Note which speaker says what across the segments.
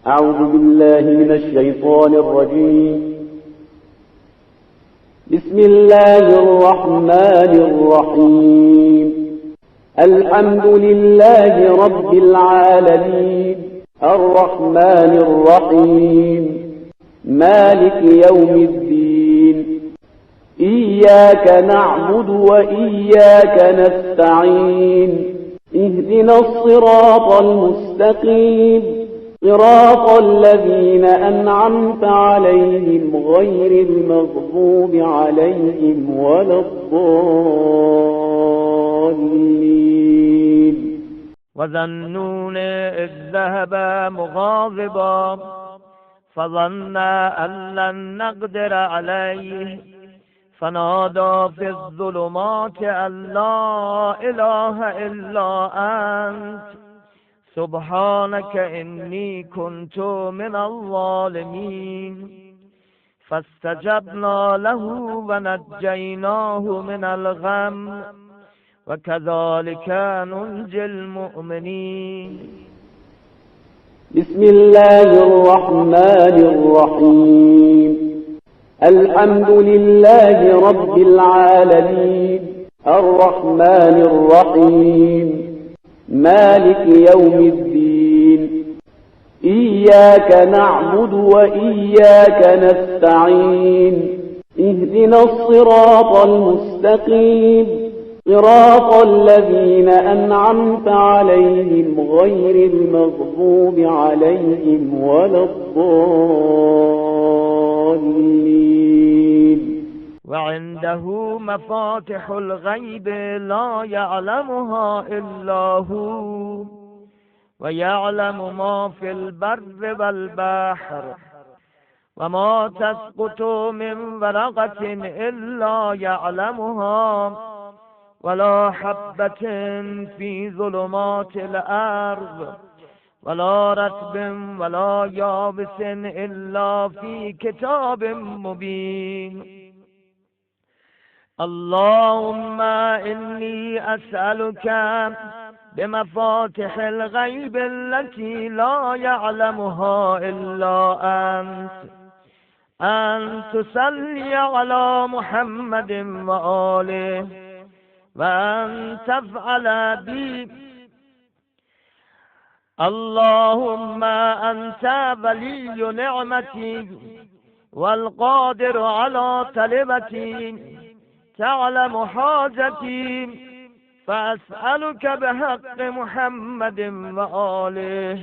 Speaker 1: أعوذ بالله من الشيطان الرجيم. بسم الله الرحمن الرحيم. الحمد لله رب العالمين، الرحمن الرحيم، مالك يوم الدين. إياك نعبد وإياك نستعين. اهدنا الصراط المستقيم، صراط الذين أنعمت عليهم غير المغضوب عليهم ولا الضالين.
Speaker 2: وذا النون إذ ذهب مغاضبا فظن أن لن نقدر عليه فنادى في الظلمات أن لا إله إلا أنت سبحانك إني كنت من الظالمين. فاستجبنا له ونجيناه من الغم وكذلك ننجي المؤمنين.
Speaker 1: بسم الله الرحمن الرحيم. الحمد لله رب العالمين، الرحمن الرحيم، مالك يوم الدين. إياك نعبد وإياك نستعين. اهدنا الصراط المستقيم، صراط الذين أنعمت عليهم غير المغضوب عليهم ولا الضالين.
Speaker 2: وعنده مفاتح الغيب لا يعلمها إلا هو ويعلم ما في البر والبحر وما تسقط من ورقة إلا يعلمها ولا حبة في ظلمات الأرض ولا رطب ولا يابس إلا في كتاب مبين. اللهم إني أسألك بمفاتح الغيب التي لا يعلمها إلا أنت أن تصلي على محمد وآله وأن تفعل بي. اللهم أنت ولي نعمتي والقادر على طلبتي تعلم حاجتي فأسألك بحق محمد وآله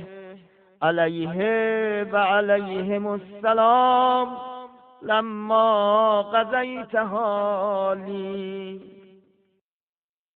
Speaker 2: عليه وعليهم السلام لما قضيتها لي